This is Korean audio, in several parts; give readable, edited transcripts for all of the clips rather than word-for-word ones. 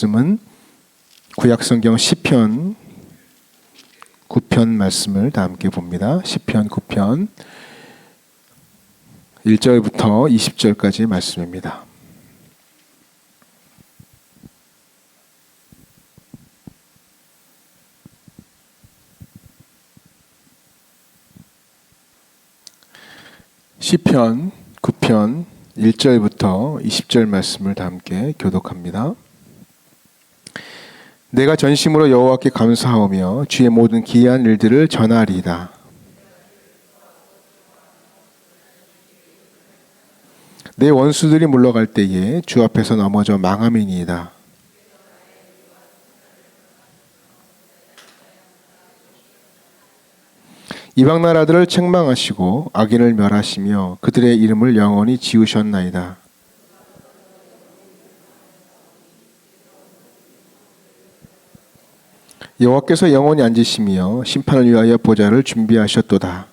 말씀은 구약성경 시편 9편 말씀을 다 함께 봅니다. 시편 9편 1절부터 20절까지 말씀입니다. 시편 9편 1절부터 20절 말씀을 다 함께 교독합니다. 내가 전심으로 여호와께 감사하며 주의 모든 기이한 일들을 전하리이다. 내 원수들이 물러갈 때에 주 앞에서 넘어져 망함이니이다. 이방 나라들을 책망하시고 악인을 멸하시며 그들의 이름을 영원히 지우셨나이다. 여호와께서 영원히 앉으시며 심판을 위하여 보좌를 준비하셨도다.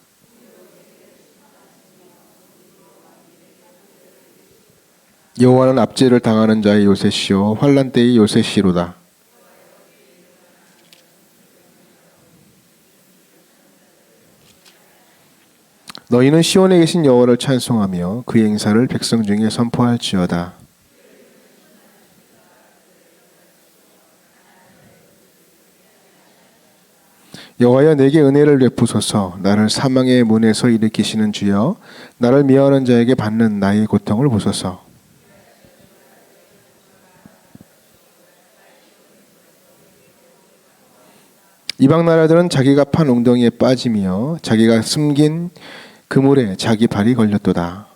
여호와는 압제를 당하는 자의 요새시요 환난 때의 요새시로다. 너희는 시온에 계신 여호와를 찬송하며 그의 행사를 백성 중에 선포할지어다. 여호와여 내게 은혜를 베푸소서. 나를 사망의 문에서 일으키시는 주여 나를 미워하는 자에게 받는 나의 고통을 보소서. 이방 나라들은 자기가 판 웅덩이에 빠지며 자기가 숨긴 그물에 자기 발이 걸렸도다.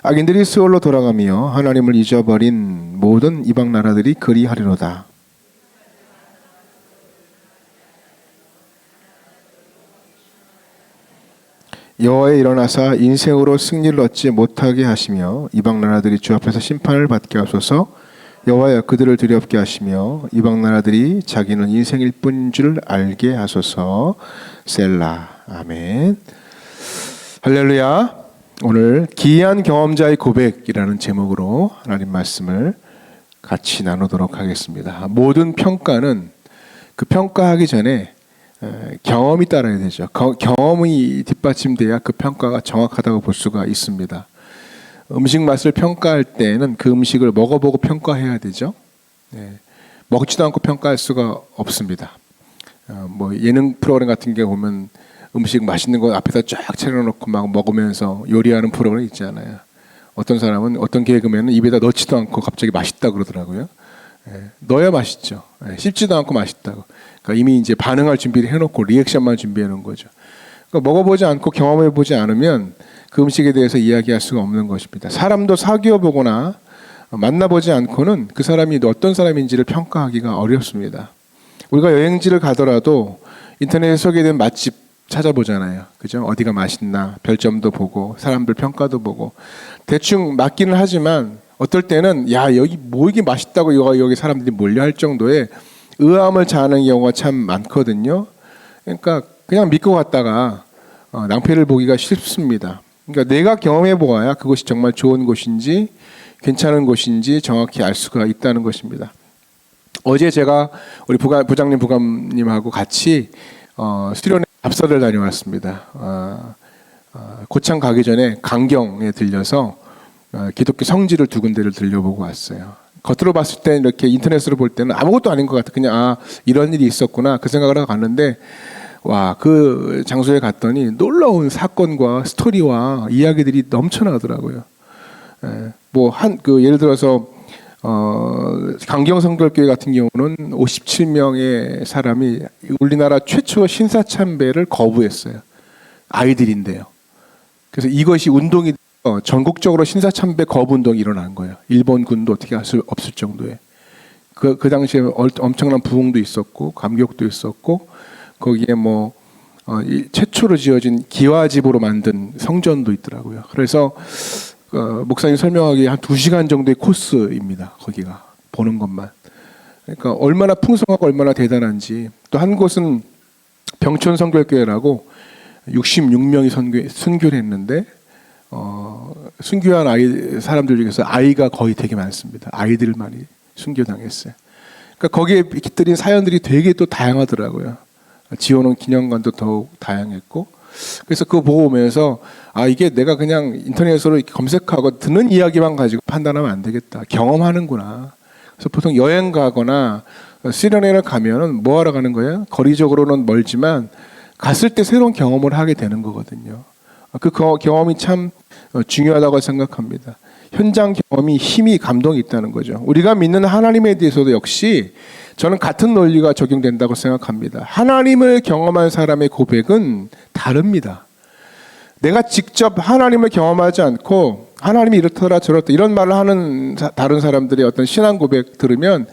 악인들이 스올로 돌아가며 하나님을 잊어버린 모든 이방 나라들이 그리하리로다. 여호와여 일어나사 인생으로 승리를 얻지 못하게 하시며 이방 나라들이 주 앞에서 심판을 받게 하소서. 여호와여 그들을 두렵게 하시며 이방 나라들이 자기는 인생일 뿐인 줄 알게 하소서. 셀라. 아멘. 할렐루야. 오늘 기이한 경험자의 고백이라는 제목으로 하나님 말씀을 같이 나누도록 하겠습니다. 모든 평가는 그 평가하기 전에 경험이 따라야 되죠. 경험이 뒷받침돼야 그 평가가 정확하다고 볼 수가 있습니다. 음식 맛을 평가할 때는 그 음식을 먹어보고 평가해야 되죠. 먹지도 않고 평가할 수가 없습니다. 뭐 예능 프로그램 같은 게 보면 음식 맛있는 거 앞에다 쫙 차려놓고 막 먹으면서 요리하는 프로그램 있잖아요. 어떤 사람은 어떤 개그맨은 입에다 넣지도 않고 갑자기 맛있다 그러더라고요. 넣어야 맛있죠. 씹지도 않고 맛있다고. 그러니까 이미 이제 반응할 준비를 해놓고 리액션만 준비해 놓은 거죠. 그러니까 먹어보지 않고 경험해보지 않으면 그 음식에 대해서 이야기할 수가 없는 것입니다. 사람도 사귀어 보거나 만나보지 않고는 그 사람이 어떤 사람인지를 평가하기가 어렵습니다. 우리가 여행지를 가더라도 인터넷에 소개된 맛집 찾아보잖아요. 그죠? 어디가 맛있나 별점도 보고 사람들 평가도 보고 대충 맞기는 하지만 어떨 때는 야 여기 뭐 이게 맛있다고 여기 사람들이 몰려 할 정도의 의아함을 자아내는 경우가 참 많거든요. 그러니까 그냥 믿고 갔다가 낭패를 보기가 쉽습니다. 그러니까 내가 경험해 보아야 그것이 정말 좋은 곳인지 괜찮은 곳인지 정확히 알 수가 있다는 것입니다. 어제 제가 우리 부장님 부감님하고 같이 수련회 답사를 다녀왔습니다. 고창 가기 전에 강경에 들려서 기독교 성지를 두 군데를 들려보고 왔어요. 겉으로 봤을 때 이렇게 인터넷으로 볼 때는 아무것도 아닌 것 같아. 그냥 이런 일이 있었구나 그 생각을 하고 갔는데 와, 그 장소에 갔더니 놀라운 사건과 스토리와 이야기들이 넘쳐나더라고요. 예를 들어서 강경성결교회 같은 경우는 57명의 사람이 우리나라 최초 신사참배를 거부했어요. 아이들인데요. 그래서 이것이 운동이 전국적으로 신사참배 거부 운동이 일어난 거예요. 일본 군도 어떻게 할 수 없을 정도에. 그 당시에 엄청난 부흥도 있었고 감격도 있었고 거기에 최초로 지어진 기와집으로 만든 성전도 있더라고요. 그래서 목사님 설명하기 한 2시간 정도의 코스입니다. 거기가 보는 것만. 그러니까 얼마나 풍성하고 얼마나 대단한지. 또 한 곳은 병촌성결교회라고 66명이 순교를 했는데 순교한 사람들 중에서 아이가 거의 되게 많습니다. 아이들 많이 순교당했어요. 그러니까 거기에 깃들인 사연들이 되게 또 다양하더라고요. 지어놓은 기념관도 더욱 다양했고, 그래서 그거 보고 오면서 이게 내가 그냥 인터넷으로 이렇게 검색하고 듣는 이야기만 가지고 판단하면 안 되겠다. 경험하는구나. 그래서 보통 여행 가거나 시레네를 가면은 뭐 하러 가는 거예요? 거리적으로는 멀지만 갔을 때 새로운 경험을 하게 되는 거거든요. 그 경험이 참 중요하다고 생각합니다. 현장 경험이 힘이 감동이 있다는 거죠. 우리가 믿는 하나님에 대해서도 역시 저는 같은 논리가 적용된다고 생각합니다. 하나님을 경험한 사람의 고백은 다릅니다. 내가 직접 하나님을 경험하지 않고 하나님이 이렇더라 저렇다 이런 말을 하는 다른 사람들의 어떤 신앙 고백 들으면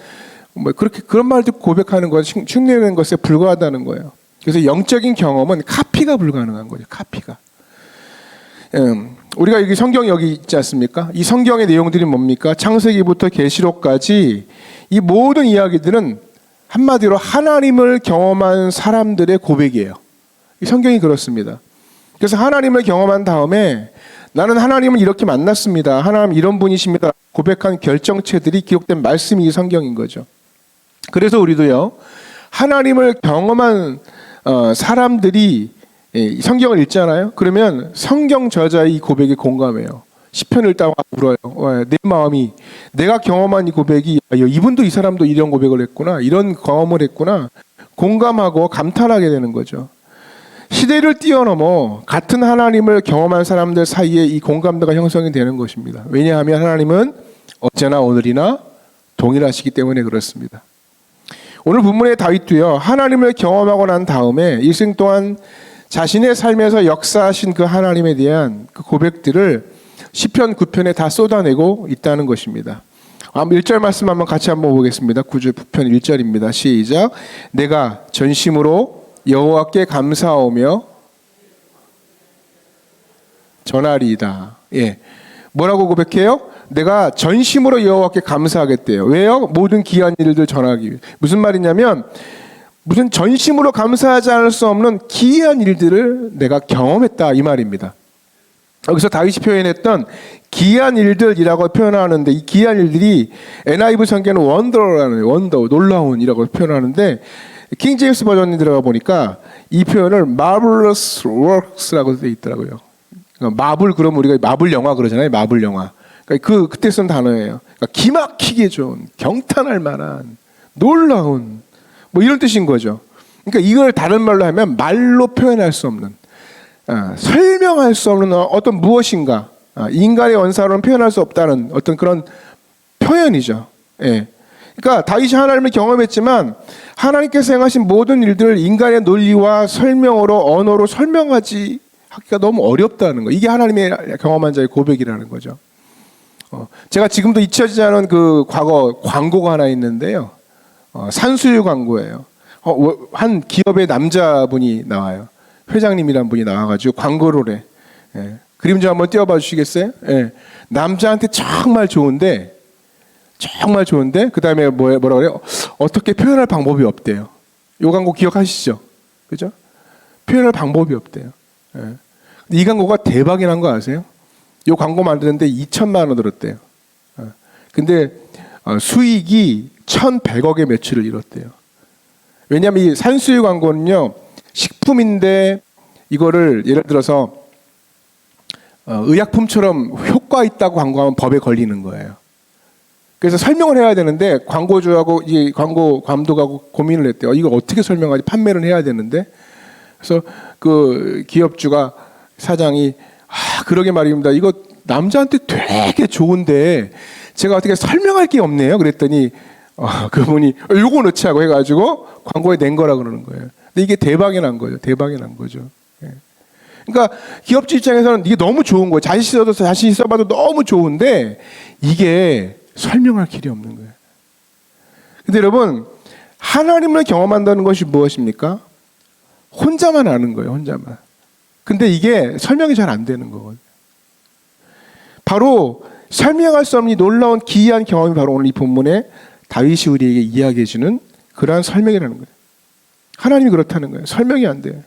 그렇게 그런 말들 고백하는 것, 흉내내는 것에 불과하다는 거예요. 그래서 영적인 경험은 카피가 불가능한 거죠. 카피가. 우리가 여기 성경 여기 있지 않습니까? 이 성경의 내용들이 뭡니까? 창세기부터 계시록까지 이 모든 이야기들은 한마디로 하나님을 경험한 사람들의 고백이에요. 이 성경이 그렇습니다. 그래서 하나님을 경험한 다음에 나는 하나님을 이렇게 만났습니다. 하나님 이런 분이십니다. 고백한 결정체들이 기록된 말씀이 이 성경인 거죠. 그래서 우리도요, 하나님을 경험한 사람들이 성경을 읽잖아요. 그러면 성경 저자의 이 고백에 공감해요. 시편 읽다가 울어요. 내 마음이 내가 경험한 이 고백이 이분도 이 사람도 이런 고백을 했구나, 이런 경험을 했구나, 공감하고 감탄하게 되는 거죠. 시대를 뛰어넘어 같은 하나님을 경험한 사람들 사이에 이 공감대가 형성이 되는 것입니다. 왜냐하면 하나님은 어제나 오늘이나 동일하시기 때문에 그렇습니다. 오늘 본문의 다윗도요, 하나님을 경험하고 난 다음에 일생 동안 자신의 삶에서 역사하신 그 하나님에 대한 그 고백들을 시편 9편에 다 쏟아내고 있다는 것입니다. 1절 말씀 한번 같이 한번 보겠습니다. 9편 1절입니다. 시작. 내가 전심으로 여호와께 감사하오며 전하리이다. 예. 뭐라고 고백해요? 내가 전심으로 여호와께 감사하겠대요. 왜요? 모든 귀한 일들 전하기 위해. 무슨 말이냐면 무슨 전심으로 감사하지 않을 수 없는 기이한 일들을 내가 경험했다 이 말입니다. 여기서 다윗이 표현했던 기이한 일들이라고 표현하는데 이 기이한 일들이 NIV 성경은 원더, 놀라운이라고 표현하는데 킹 제임스 버전이 들어가 보니까 이 표현을 marvelous works라고 되어 있더라고요. 그러니까 마블, 그럼 우리가 마블 영화 그러잖아요. 마블 영화. 그러니까 그때 쓴 단어예요. 그러니까 기막히게 좋은, 경탄할 만한, 놀라운 뭐 이런 뜻인 거죠. 그러니까 이걸 다른 말로 하면 말로 표현할 수 없는, 설명할 수 없는 어떤 무엇인가, 인간의 언사로는 표현할 수 없다는 어떤 그런 표현이죠. 예. 그러니까 다윗이 하나님을 경험했지만 하나님께서 행하신 모든 일들을 인간의 논리와 설명으로, 언어로 설명하지 하기가 너무 어렵다는 거. 이게 하나님의 경험한 자의 고백이라는 거죠. 제가 지금도 잊혀지지 않은 그 과거 광고가 하나 있는데요. 산수유 광고예요. 한 기업의 남자분이 나와요. 회장님이란 분이 나와가지고 광고를 해. 예. 그림 좀 한번 띄워봐 주시겠어요? 예. 남자한테 정말 좋은데 그 다음에 뭐라 그래요? 어떻게 표현할 방법이 없대요. 이 광고 기억하시죠? 그죠? 표현할 방법이 없대요. 예. 이 광고가 대박이 난 거 아세요? 이 광고 만드는데 2천만 원 들었대요. 근데 수익이 1,100억의 매출을 이뤘대요. 왜냐하면 이 산수유 광고는요, 식품인데 이거를 예를 들어서 의약품처럼 효과 있다고 광고하면 법에 걸리는 거예요. 그래서 설명을 해야 되는데 광고주하고 이 광고 감독하고 고민을 했대요. 이거 어떻게 설명하지? 판매를 해야 되는데. 그래서 그 기업주가, 사장이 그러게 말입니다. 이거 남자한테 되게 좋은데 제가 어떻게 설명할 게 없네요. 그랬더니 그분이 요거 넣지 하고 해가지고 광고에 낸 거라 그러는 거예요. 근데 이게 대박이 난 거죠. 대박이 난 거죠. 예. 그러니까 기업주 입장에서는 이게 너무 좋은 거예요. 자신이 써봐도 너무 좋은데 이게 설명할 길이 없는 거예요. 근데 여러분, 하나님을 경험한다는 것이 무엇입니까? 혼자만 아는 거예요. 혼자만. 근데 이게 설명이 잘 안 되는 거거든요. 바로 설명할 수 없는 놀라운 기이한 경험이 바로 오늘 이 본문에 다윗이 우리에게 이야기해 주는 그러한 설명이라는 거예요. 하나님이 그렇다는 거예요. 설명이 안 돼요.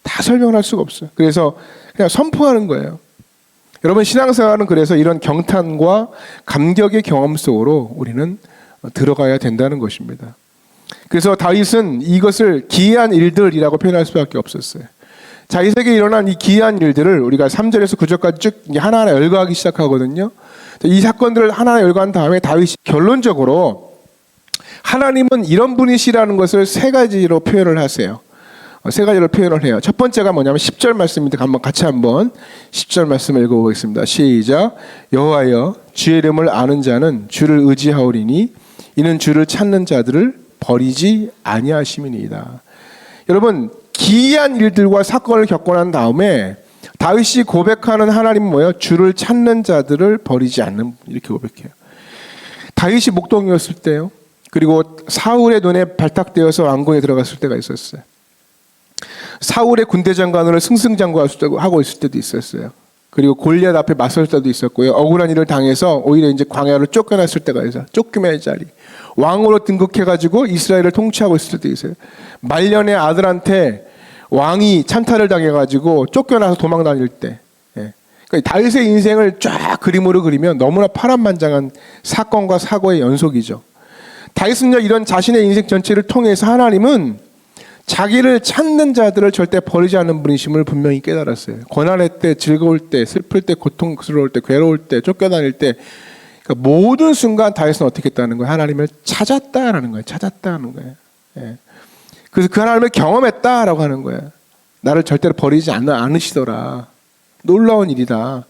다 설명을 할 수가 없어요. 그래서 그냥 선포하는 거예요. 여러분, 신앙생활은 그래서 이런 경탄과 감격의 경험 속으로 우리는 들어가야 된다는 것입니다. 그래서 다윗은 이것을 기이한 일들이라고 표현할 수밖에 없었어요. 다윗에게 일어난 이 기이한 일들을 우리가 3절에서 9절까지 쭉 하나하나 열거하기 시작하거든요. 이 사건들을 하나하나 열거한 다음에 다윗이 결론적으로 하나님은 이런 분이시라는 것을 세 가지로 표현을 하세요. 세 가지로 표현을 해요. 첫 번째가 뭐냐면 10절 말씀인데 같이 한번 10절 말씀을 읽어보겠습니다. 시작. 여호와여, 주의 이름을 아는 자는 주를 의지하오리니 이는 주를 찾는 자들을 버리지 아니하심이니이다. 여러분, 기이한 일들과 사건을 겪고 난 다음에 다윗이 고백하는 하나님은 뭐예요? 주를 찾는 자들을 버리지 않는, 이렇게 고백해요. 다윗이 목동이었을 때요. 그리고 사울의 눈에 발탁되어서 왕궁에 들어갔을 때가 있었어요. 사울의 군대 장관으로 승승장구하고 있을 때도 있었어요. 그리고 골리앗 앞에 맞설 때도 있었고요. 억울한 일을 당해서 오히려 이제 광야로 쫓겨났을 때가 있어요. 쫓김의 자리. 왕으로 등극해가지고 이스라엘을 통치하고 있을 때도 있어요. 말년의 아들한테 왕이 찬탈을 당해가지고 쫓겨나서 도망 다닐 때. 그러니까 다윗의 인생을 쫙 그림으로 그리면 너무나 파란만장한 사건과 사고의 연속이죠. 다윗은요, 이런 자신의 인생 전체를 통해서 하나님은 자기를 찾는 자들을 절대 버리지 않는 분이심을 분명히 깨달았어요. 고난의 때, 즐거울 때, 슬플 때, 고통스러울 때, 괴로울 때, 쫓겨다닐 때, 그러니까 모든 순간 다윗은 어떻게 했다는 거예요? 하나님을 찾았다라는 거예요. 찾았다는 거예요. 예. 그래서 그 하나님을 경험했다라고 하는 거예요. 나를 절대로 버리지 않으시더라. 놀라운 일이다.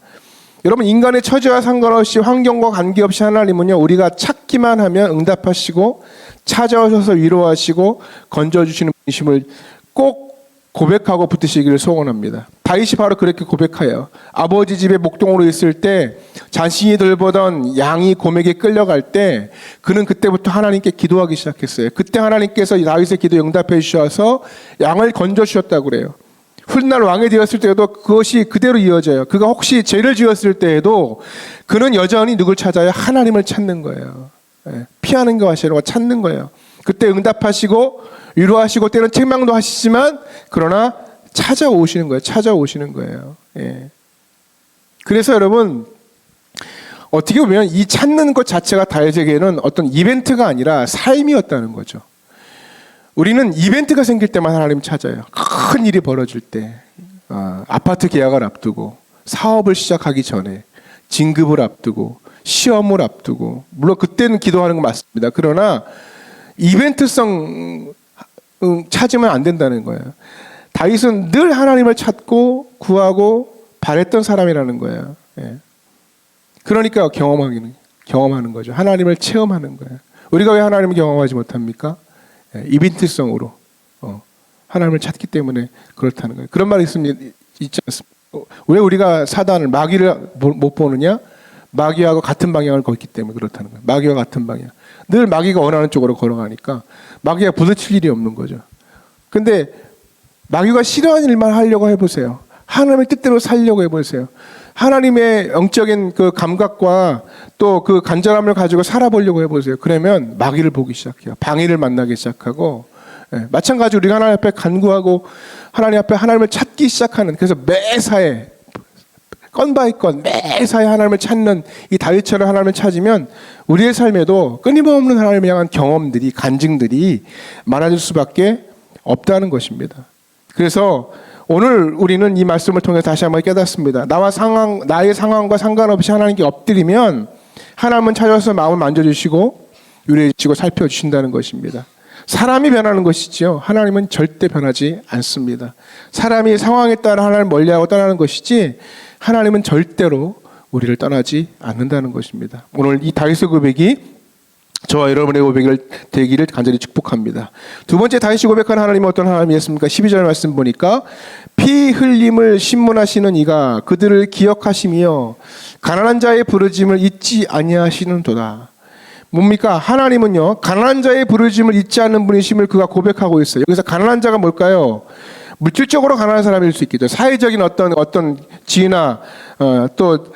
여러분, 인간의 처지와 상관없이 환경과 관계없이 하나님은요, 우리가 찾기만 하면 응답하시고 찾아오셔서 위로하시고 건져주시는 분이심을 꼭 고백하고 붙으시기를 소원합니다. 다윗이 바로 그렇게 고백하여 아버지 집에 목동으로 있을 때 자신이 돌보던 양이 곰에게 끌려갈 때 그는 그때부터 하나님께 기도하기 시작했어요. 그때 하나님께서 다윗의 기도에 응답해 주셔서 양을 건져주셨다고 그래요. 훗날 왕이 되었을 때에도 그것이 그대로 이어져요. 그가 혹시 죄를 지었을 때에도 그는 여전히 누굴 찾아요? 하나님을 찾는 거예요. 피하는 것 하시고 찾는 거예요. 그때 응답하시고 위로하시고 때는 책망도 하시지만 그러나 찾아오시는 거예요. 찾아오시는 거예요. 예. 그래서 여러분, 어떻게 보면 이 찾는 것 자체가 다윗에게는 어떤 이벤트가 아니라 삶이었다는 거죠. 우리는 이벤트가 생길 때만 하나님 찾아요. 큰 일이 벌어질 때, 아파트 계약을 앞두고, 사업을 시작하기 전에, 진급을 앞두고, 시험을 앞두고, 물론 그때는 기도하는 건 맞습니다. 그러나 이벤트성 찾으면 안 된다는 거예요. 다윗은 늘 하나님을 찾고 구하고 바랬던 사람이라는 거예요. 예. 그러니까 경험하는 거죠. 하나님을 체험하는 거예요. 우리가 왜 하나님을 경험하지 못합니까? 이벤트성으로 하나님을 찾기 때문에 그렇다는 거예요. 그런 말이 있지 않습니까? 왜 우리가 사단을, 마귀를 못 보느냐? 마귀하고 같은 방향을 걷기 때문에 그렇다는 거예요. 마귀와 같은 방향. 늘 마귀가 원하는 쪽으로 걸어가니까 마귀가 부딪힐 일이 없는 거죠. 근데 마귀가 싫어하는 일만 하려고 해보세요. 하나님의 뜻대로 살려고 해보세요. 하나님의 영적인 그 감각과 또 그 간절함을 가지고 살아보려고 해보세요. 그러면 마귀를 보기 시작해요. 방해를 만나기 시작하고, 마찬가지로 우리가 하나님 앞에 간구하고 하나님 앞에 하나님을 찾기 시작하는, 그래서 매사에 건 바이 건 매사에 하나님을 찾는 이 다윗처럼 하나님을 찾으면 우리의 삶에도 끊임없는 하나님을 향한 경험들이, 간증들이 많아질 수밖에 없다는 것입니다. 그래서 오늘 우리는 이 말씀을 통해서 다시 한번 깨닫습니다. 나의 상황과 상관없이 하나님께 엎드리면 하나님은 찾아서 마음을 만져주시고 유래해주시고 살펴주신다는 것입니다. 사람이 변하는 것이지요, 하나님은 절대 변하지 않습니다. 사람이 상황에 따라 하나님을 멀리하고 떠나는 것이지 하나님은 절대로 우리를 떠나지 않는다는 것입니다. 오늘 이 다윗의 고백이 저와 여러분의 고백을 되기를 간절히 축복합니다. 두 번째 다윗이 고백하는 하나님은 어떤 하나님이었습니까? 12절 말씀 보니까 피 흘림을 신문하시는 이가 그들을 기억하시며 가난한 자의 부르짐을 잊지 아니하시는도다. 뭡니까? 하나님은요, 가난한 자의 부르짐을 잊지 않는 분이심을 그가 고백하고 있어요. 여기서 가난한 자가 뭘까요? 물질적으로 가난한 사람일 수 있겠죠. 사회적인 어떤 지위나 또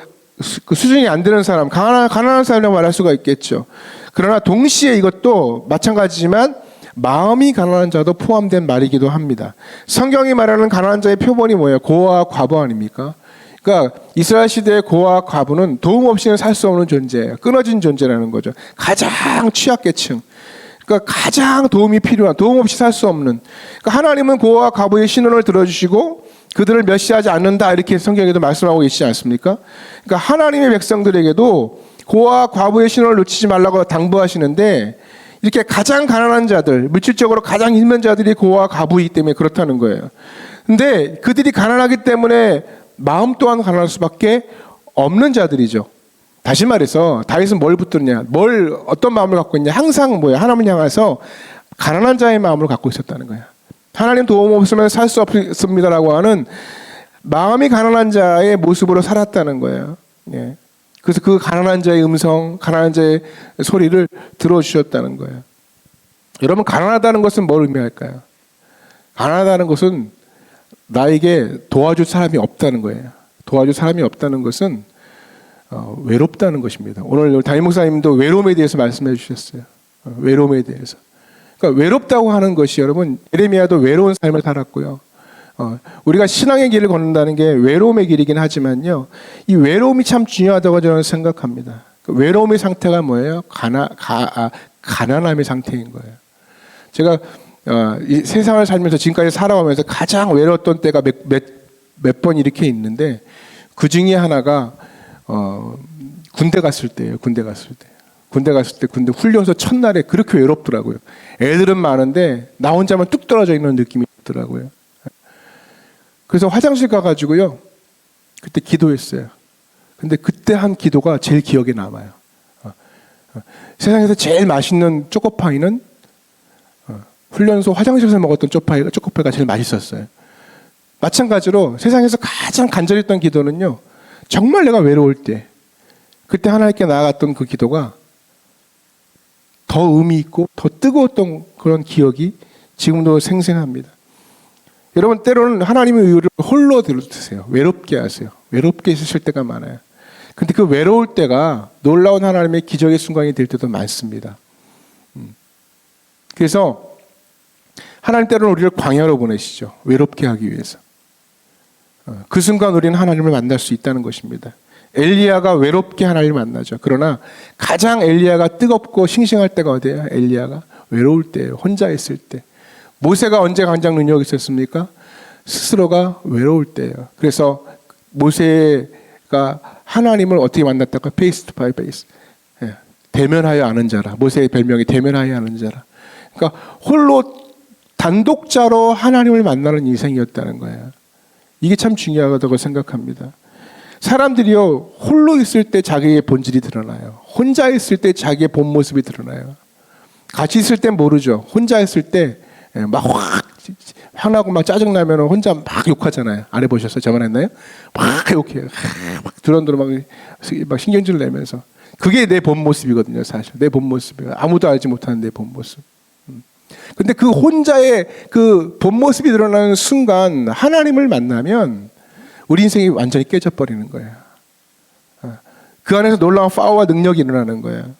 그 수준이 안 되는 사람, 가난한 사람이라고 말할 수가 있겠죠. 그러나 동시에 이것도 마찬가지지만 마음이 가난한 자도 포함된 말이기도 합니다. 성경이 말하는 가난한 자의 표본이 뭐예요? 고아와 과부 아닙니까? 그러니까 이스라엘 시대의 고아와 과부는 도움 없이는 살 수 없는 존재예요. 끊어진 존재라는 거죠. 가장 취약계층. 그러니까 가장 도움이 필요한, 도움 없이 살 수 없는. 그러니까 하나님은 고아와 과부의 신원을 들어주시고 그들을 멸시하지 않는다, 이렇게 성경에도 말씀하고 계시지 않습니까? 그러니까 하나님의 백성들에게도 고아와 과부의 신원을 놓치지 말라고 당부하시는데, 이렇게 가장 가난한 자들, 물질적으로 가장 힘든 자들이 고아와 과부이기 때문에 그렇다는 거예요. 근데 그들이 가난하기 때문에 마음 또한 가난할 수밖에 없는 자들이죠. 다시 말해서 다윗은 뭘 붙들냐, 어떤 마음을 갖고 있냐, 항상 뭐야, 하나님을 향해서 가난한 자의 마음을 갖고 있었다는 거야. 하나님 도움 없으면 살 수 없습니다라고 하는 마음이 가난한 자의 모습으로 살았다는 거예요. 예. 그래서 그 가난한 자의 음성, 가난한 자의 소리를 들어주셨다는 거예요. 여러분, 가난하다는 것은 뭘 의미할까요? 가난하다는 것은 나에게 도와줄 사람이 없다는 거예요. 도와줄 사람이 없다는 것은 외롭다는 것입니다. 오늘 담임 목사님도 외로움에 대해서 말씀해 주셨어요. 외로움에 대해서. 그러니까 외롭다고 하는 것이, 여러분, 예레미야도 외로운 삶을 살았고요. 우리가 신앙의 길을 걷는다는 게 외로움의 길이긴 하지만요, 이 외로움이 참 중요하다고 저는 생각합니다. 그 외로움의 상태가 뭐예요? 가난함의 상태인 거예요. 제가 이 세상을 살면서 지금까지 살아오면서 가장 외로웠던 때가 몇 번 이렇게 있는데, 그 중에 하나가 군대 갔을 때예요. 군대 갔을 때 군대 훈련소 첫날에 그렇게 외롭더라고요. 애들은 많은데 나 혼자만 뚝 떨어져 있는 느낌이 들더라고요. 그래서 화장실 가가지고요, 그때 기도했어요. 근데 그때 한 기도가 제일 기억에 남아요. 세상에서 제일 맛있는 초코파이는 훈련소 화장실에서 먹었던 초코파이가 제일 맛있었어요. 마찬가지로 세상에서 가장 간절했던 기도는요, 정말 내가 외로울 때, 그때 하나님께 나아갔던 그 기도가 더 의미 있고 더 뜨거웠던 그런 기억이 지금도 생생합니다. 여러분, 때로는 하나님의 의를 홀로 들으세요. 외롭게 하세요. 외롭게 있으실 때가 많아요. 근데 그 외로울 때가 놀라운 하나님의 기적의 순간이 될 때도 많습니다. 그래서 하나님 때로는 우리를 광야로 보내시죠. 외롭게 하기 위해서. 그 순간 우리는 하나님을 만날 수 있다는 것입니다. 엘리야가 외롭게 하나님을 만나죠. 그러나 가장 엘리야가 뜨겁고 싱싱할 때가 어디예요? 엘리야가 외로울 때예요. 혼자 있을 때. 모세가 언제 가장 능력이 있었습니까? 스스로가 외로울 때예요. 그래서 모세가 하나님을 어떻게 만났다가 페이스 투 페이스, 대면하여 아는 자라. 모세의 별명이 대면하여 아는 자라. 그러니까 홀로 단독자로 하나님을 만나는 인생이었다는 거예요. 이게 참 중요하다고 생각합니다. 사람들이요, 홀로 있을 때 자기의 본질이 드러나요. 혼자 있을 때 자기의 본 모습이 드러나요. 같이 있을 땐 모르죠. 혼자 있을 때 막 확 화나고 막 짜증나면 혼자 막 욕하잖아요. 안 해보셨어요? 저만 했나요? 막 욕해요. 막 두런두런 막 신경질 내면서. 그게 내 본 모습이거든요, 사실. 내 본 모습이에요. 아무도 알지 못하는 내 본 모습. 근데 그 혼자의 그 본 모습이 드러나는 순간 하나님을 만나면 우리 인생이 완전히 깨져버리는 거예요. 그 안에서 놀라운 파워와 능력이 일어나는 거예요.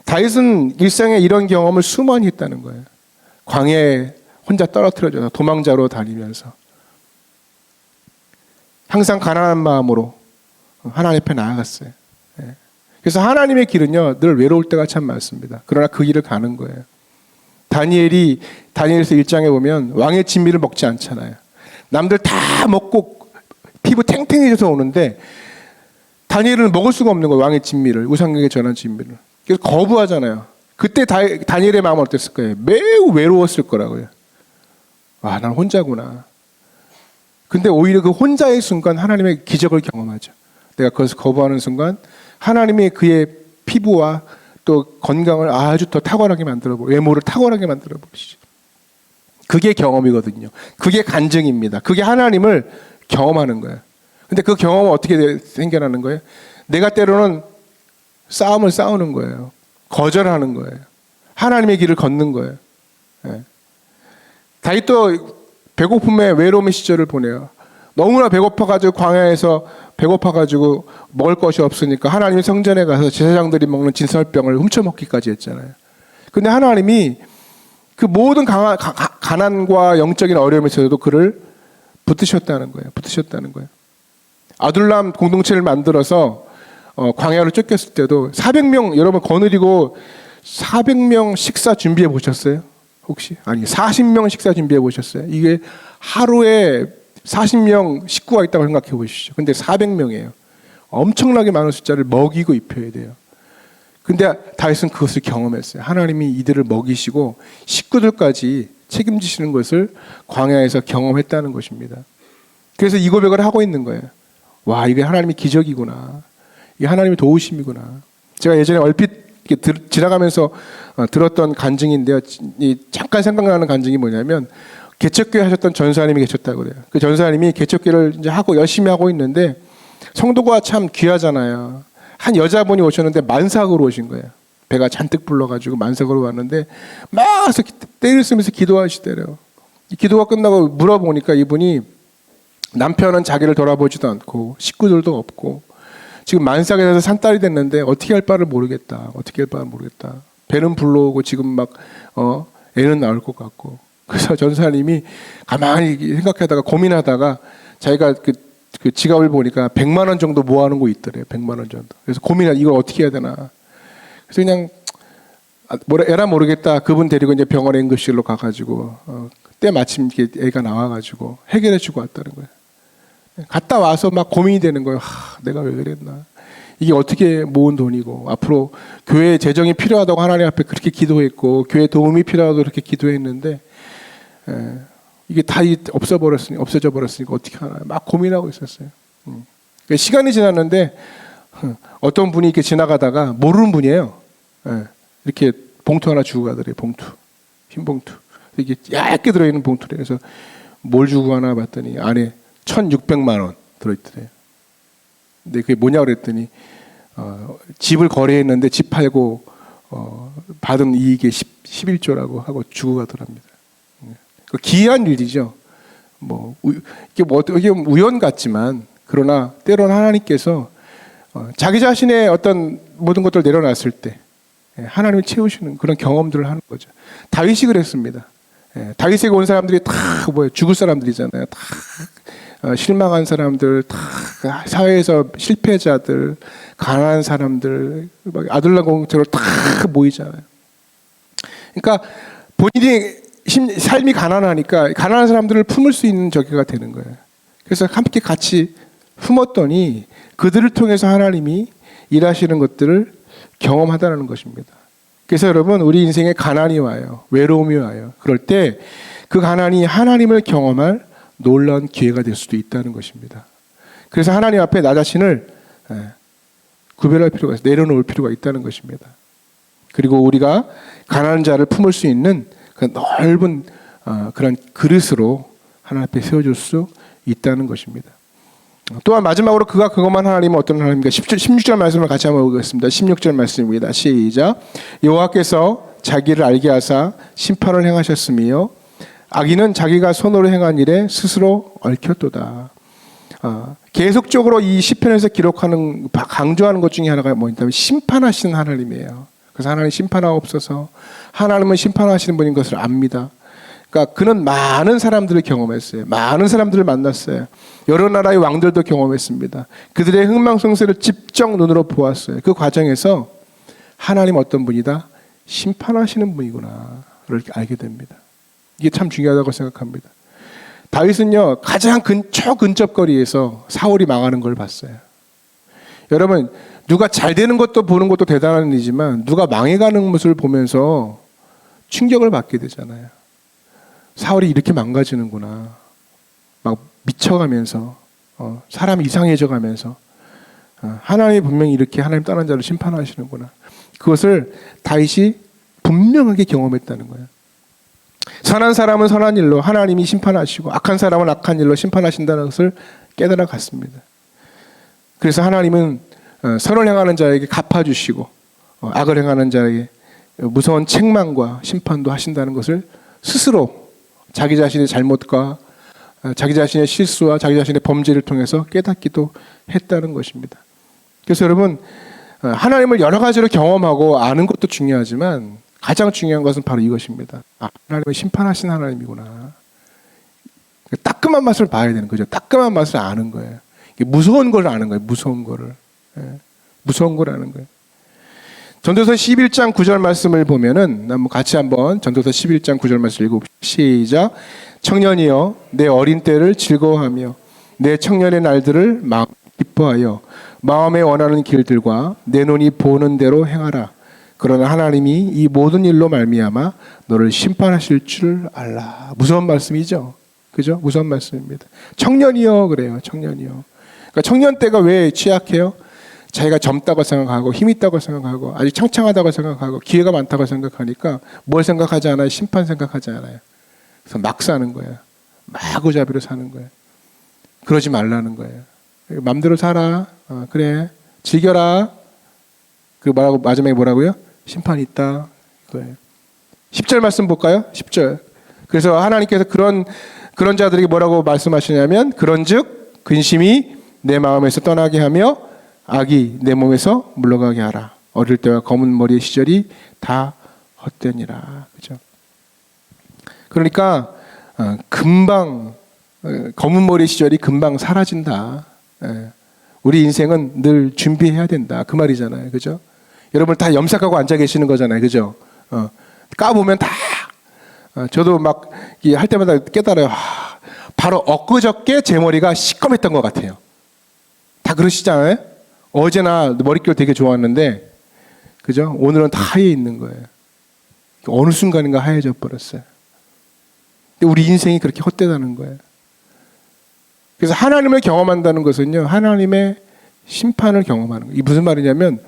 다윗은 일생에 이런 경험을 수많이 했다는 거예요. 광야에 혼자 떨어뜨려져서 도망자로 다니면서 항상 가난한 마음으로 하나님 앞에 나아갔어요. 그래서 하나님의 길은요, 늘 외로울 때가 참 많습니다. 그러나 그 길을 가는 거예요. 다니엘서 1장에 보면 왕의 진미를 먹지 않잖아요. 남들 다 먹고 피부 탱탱해져서 오는데 다니엘은 먹을 수가 없는 거예요. 왕의 진미를, 우상에게 전한 진미를. 그래서 거부하잖아요. 그때 다니엘의 마음은 어땠을 거예요? 매우 외로웠을 거라고요. 와, 난 혼자구나. 근데 오히려 그 혼자의 순간 하나님의 기적을 경험하죠. 내가 그것을 거부하는 순간 하나님이 그의 피부와 또 건강을 아주 더 탁월하게 만들어버리고 외모를 탁월하게 만들어버리시죠. 그게 경험이거든요. 그게 간증입니다. 그게 하나님을 경험하는 거예요. 근데 그 경험은 어떻게 생겨나는 거예요? 내가 때로는 싸움을 싸우는 거예요. 거절하는 거예요. 하나님의 길을 걷는 거예요. 다윗도 배고픔의 외로움의 시절을 보내요. 너무나 배고파가지고 광야에서 배고파가지고 먹을 것이 없으니까 하나님이 성전에 가서 제사장들이 먹는 진설병을 훔쳐먹기까지 했잖아요. 근데 하나님이 그 모든 가난과 영적인 어려움에서도 그를 붙드셨다는 거예요. 아둘람 공동체를 만들어서 광야로 쫓겼을 때도 400명 여러분 거느리고 400명 식사 준비해 보셨어요? 혹시? 아니 40명 식사 준비해 보셨어요? 이게 하루에 40명 식구가 있다고 생각해 보십시오. 근데 400명이에요. 엄청나게 많은 숫자를 먹이고 입혀야 돼요. 근데 다윗은 그것을 경험했어요. 하나님이 이들을 먹이시고 식구들까지 책임지시는 것을 광야에서 경험했다는 것입니다. 그래서 이 고백을 하고 있는 거예요. 와, 이게 하나님의 기적이구나. 이게 하나님의 도우심이구나. 제가 예전에 얼핏 지나가면서 들었던 간증인데요. 잠깐 생각나는 간증이 뭐냐면 개척교회 하셨던 전사님이 계셨다고 그래요. 그 전사님이 개척교회를 이제 하고 열심히 하고 있는데 성도가 참 귀하잖아요. 한 여자분이 오셨는데 만삭으로 오신 거예요. 배가 잔뜩 불러가지고 만삭으로 왔는데 막 떼를 쓰면서 기도하시더래요. 기도가 끝나고 물어보니까 이분이 남편은 자기를 돌아보지도 않고 식구들도 없고 지금 만삭에 대해서 산딸이 됐는데 어떻게 할 바를 모르겠다. 배는 불러오고 지금 막 애는 나올 것 같고. 그래서 전사님이 가만히 생각하다가 고민하다가 자기가 그 지갑을 보니까 100만 원 정도 모아놓은 거 있더래요. 100만 원 정도. 그래서 고민하다 이걸 어떻게 해야 되나. 그래서 그냥 에라 모르겠다. 그분 데리고 이제 병원에 응급실로 가가지고 때 마침 애가 나와가지고 해결해주고 왔다는 거예요. 갔다 와서 막 고민이 되는 거예요. 내가 왜 그랬나. 이게 어떻게 모은 돈이고 앞으로 교회 재정이 필요하다고 하나님 앞에 그렇게 기도했고 교회 도움이 필요하다고 그렇게 기도했는데 이게 다 없어져 버렸으니까 어떻게 하나 막 고민하고 있었어요. 그러니까 시간이 지났는데 어떤 분이 이렇게 지나가다가 모르는 분이에요. 이렇게 봉투 하나 주고 가더래요. 흰 봉투. 이게 얇게 들어있는 봉투래. 그래서 뭘 주고 가나 봤더니 안에 1,600만 원 들어있더래요. 근데 그게 뭐냐고 그랬더니 집을 거래했는데 집 팔고 받은 이익의 11조라고 하고 주고 가더랍니다. 기이한 일이죠. 이게 어떻게 보면 우연 같지만 그러나 때로는 하나님께서 자기 자신의 어떤 모든 것들을 내려놨을 때 하나님을 채우시는 그런 경험들을 하는 거죠. 다윗이 그랬습니다. 다윗에게 온 사람들이 다 죽을 사람들이잖아요. 다 실망한 사람들, 다 사회에서 실패자들, 가난한 사람들, 아둘람 공동체로 다 모이잖아요. 그러니까 본인이 삶이 가난하니까 가난한 사람들을 품을 수 있는 저기가 되는 거예요. 그래서 함께 같이 품었더니 그들을 통해서 하나님이 일하시는 것들을 경험하다는 것입니다. 그래서 여러분 우리 인생에 가난이 와요. 외로움이 와요. 그럴 때 그 가난이 하나님을 경험할 놀라운 기회가 될 수도 있다는 것입니다. 그래서 하나님 앞에 나 자신을 구별할 필요가 있어요. 내려놓을 필요가 있다는 것입니다. 그리고 우리가 가난한 자를 품을 수 있는 그 넓은 그런 그릇으로 하나님 앞에 세워줄 수 있다는 것입니다. 또한 마지막으로 그가 그것만 하나님은 어떤 하나님인가 16절 말씀을 같이 한번 보겠습니다. 16절 말씀입니다. 시작. 여호와께서 자기를 알게 하사 심판을 행하셨으며 악인은 자기가 손으로 행한 일에 스스로 얽혔도다. 계속적으로 이 시편에서 기록하는 강조하는 것 중에 하나가 뭐냐면 심판하시는 하나님이에요. 그래서 하나님 심판하옵소서. 하나님은 심판하시는 분인 것을 압니다. 그러니까 그는 많은 사람들을 경험했어요. 많은 사람들을 만났어요. 여러 나라의 왕들도 경험했습니다. 그들의 흥망성쇠를 직접 눈으로 보았어요. 그 과정에서 하나님 어떤 분이다? 심판하시는 분이구나를 알게 됩니다. 이게 참 중요하다고 생각합니다. 다윗은요 가장 초근접거리에서 사울이 망하는 걸 봤어요. 여러분 누가 잘 되는 것도 보는 것도 대단한 일이지만 누가 망해가는 모습을 보면서 충격을 받게 되잖아요. 사울이 이렇게 망가지는구나. 막 미쳐가면서 사람이 이상해져 가면서 하나님이 분명히 이렇게 하나님 떠난 자를 심판하시는구나. 그것을 다윗이 분명하게 경험했다는 거예요. 선한 사람은 선한 일로 하나님이 심판하시고 악한 사람은 악한 일로 심판하신다는 것을 깨달아 갔습니다. 그래서 하나님은 선을 행하는 자에게 갚아주시고 악을 행하는 자에게 무서운 책망과 심판도 하신다는 것을 스스로 자기 자신의 잘못과 자기 자신의 실수와 자기 자신의 범죄를 통해서 깨닫기도 했다는 것입니다. 그래서 여러분 하나님을 여러 가지로 경험하고 아는 것도 중요하지만 가장 중요한 것은 바로 이것입니다. 하나님은 심판하신 하나님이구나. 따끔한 맛을 봐야 되는 거죠. 따끔한 맛을 아는 거예요. 무서운 걸 아는 거예요. 무서운 거를. 무서운 걸 아는 거예요. 전도서 11장 9절 말씀을 보면은 같이 한번 전도서 11장 9절 말씀 읽어봅시다. 시작. 청년이여 내 어린 때를 즐거워하며 내 청년의 날들을 막 기뻐하여 마음에 원하는 길들과 내 눈이 보는 대로 행하라. 그러나 하나님이 이 모든 일로 말미암아 너를 심판하실 줄 알라. 무서운 말씀이죠. 그죠? 무서운 말씀입니다. 청년이여 그래요. 청년이여. 그러니까 청년 때가 왜 취약해요? 자기가 젊다고 생각하고 힘 있다고 생각하고 아직 창창하다고 생각하고 기회가 많다고 생각하니까 뭘 생각하지 않아요? 심판 생각하지 않아요. 그래서 막 사는 거예요. 마구잡이로 사는 거예요. 그러지 말라는 거예요. 맘대로 살아. 그래. 즐겨라. 그 말하고 마지막에 뭐라고요? 심판이 있다. 그거예요. 10절 말씀 볼까요? 10절. 그래서 하나님께서 그런 자들에게 뭐라고 말씀하시냐면 그런즉 근심이 내 마음에서 떠나게 하며 악이 내 몸에서 물러가게 하라. 어릴 때와 검은 머리의 시절이 다 헛되니라. 그죠? 그러니까 금방 검은 머리 시절이 금방 사라진다. 우리 인생은 늘 준비해야 된다. 그 말이잖아요. 그죠? 여러분 다 염색하고 앉아 계시는 거잖아요. 그죠? 까보면 다 저도 막 할 때마다 깨달아요. 바로 엊그저께 제 머리가 시꺼맸던 것 같아요. 다 그러시잖아요. 어제나 머릿결 되게 좋았는데 그죠? 오늘은 다 하얘 있는 거예요. 어느 순간인가 하얘져 버렸어요. 근데 우리 인생이 그렇게 헛되다는 거예요. 그래서 하나님을 경험한다는 것은요, 하나님의 심판을 경험하는 거예요. 이게 무슨 말이냐면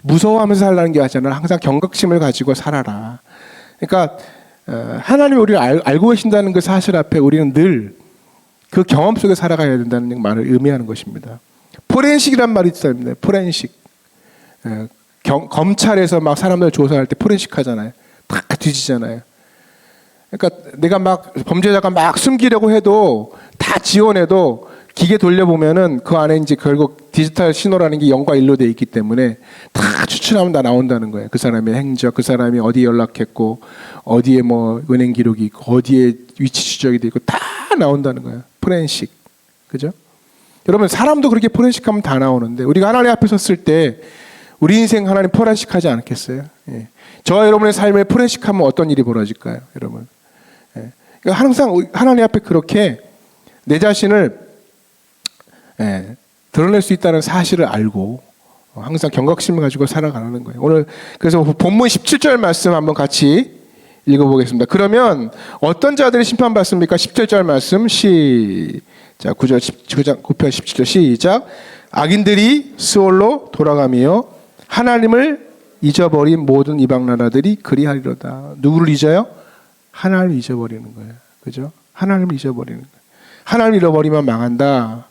무서워하면서 살라는 게 아니라 항상 경각심을 가지고 살아라. 그러니까 하나님이 우리를 알고 계신다는 그 사실 앞에 우리는 늘 그 경험 속에 살아가야 된다는 말을 의미하는 것입니다. 포렌식이란 말이 있습니다. 포렌식. 검찰에서 막 사람들 조사할 때 포렌식 하잖아요. 다 뒤지잖아요. 그러니까 내가 막 범죄자가 막 숨기려고 해도 다 지원해도 기계 돌려보면은 그 안에 이제 결국 디지털 신호라는 게 0과 1로 돼 있기 때문에 다 추출하면 다 나온다는 거예요. 그 사람의 행적, 그 사람이 어디에 연락했고, 어디에 뭐 은행 기록이 있고, 어디에 위치 추적이 돼 있고 다 나온다는 거예요. 포렌식. 그죠? 여러분 사람도 그렇게 포렌식하면 다 나오는데 우리가 하나님 앞에 섰을 때 우리 인생 하나님 포렌식하지 않겠어요? 예. 저와 여러분의 삶에 포렌식하면 어떤 일이 벌어질까요? 여러분. 예. 그러니까 항상 하나님 앞에 그렇게 내 자신을 드러낼 수 있다는 사실을 알고 항상 경각심을 가지고 살아가는 거예요. 오늘 그래서 본문 17절 말씀 한번 같이 읽어보겠습니다. 그러면 어떤 자들이 심판받습니까? 17절 말씀 시작. 9편 17절 시작. 악인들이 스올로 돌아가며 하나님을 잊어버린 모든 이방 나라들이 그리하리로다. 누구를 잊어요? 하나님을 잊어버리는 거예요. 그죠? 하나님을 잊어버리는 거예요. 하나님을 잃어버리면 망한다.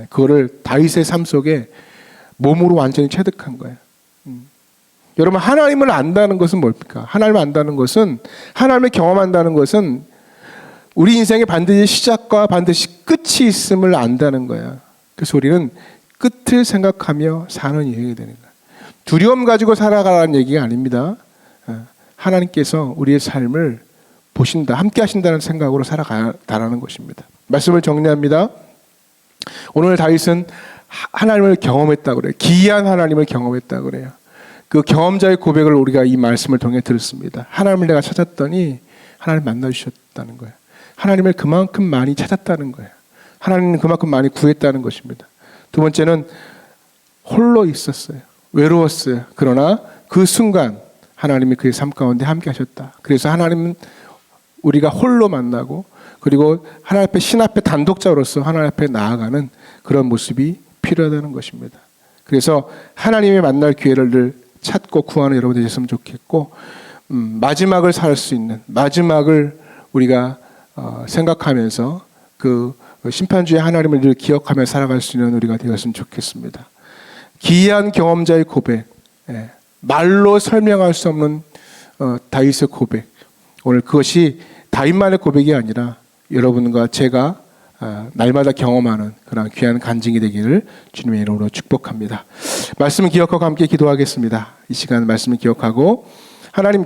그거를 다윗의 삶 속에 몸으로 완전히 체득한 거예요. 여러분 하나님을 안다는 것은 뭡니까? 하나님을 안다는 것은 하나님을 경험한다는 것은 우리 인생에 반드시 시작과 반드시 끝이 있음을 안다는 거야. 그래서 우리는 끝을 생각하며 사는 인생이 되는 거야. 두려움 가지고 살아가라는 얘기가 아닙니다. 하나님께서 우리의 삶을 보신다, 함께 하신다는 생각으로 살아가라는 것입니다. 말씀을 정리합니다. 오늘 다윗은 하나님을 경험했다고 그래요. 기이한 하나님을 경험했다고 그래요. 그 경험자의 고백을 우리가 이 말씀을 통해 들었습니다. 하나님을 내가 찾았더니 하나님 만나주셨다는 거예요. 하나님을 그만큼 많이 찾았다는 거예요. 하나님은 그만큼 많이 구했다는 것입니다. 두 번째는 홀로 있었어요. 외로웠어요. 그러나 그 순간 하나님이 그의 삶 가운데 함께 하셨다. 그래서 하나님은 우리가 홀로 만나고 그리고 하나님 앞에 신 앞에 단독자로서 하나님 앞에 나아가는 그런 모습이 필요하다는 것입니다. 그래서 하나님의 만날 기회를 늘 찾고 구하는 여러분 되셨으면 좋겠고 마지막을 살 수 있는 마지막을 우리가 생각하면서 그 심판주의 하나님을 늘 기억하며 살아갈 수 있는 우리가 되었으면 좋겠습니다. 기이한 경험자의 고백, 말로 설명할 수 없는 다윗의 고백. 오늘 그것이 다윗만의 고백이 아니라 여러분과 제가 날마다 경험하는 그런 귀한 간증이 되기를 주님의 이름으로 축복합니다. 말씀을 기억하고 함께 기도하겠습니다. 이 시간 말씀을 기억하고 하나님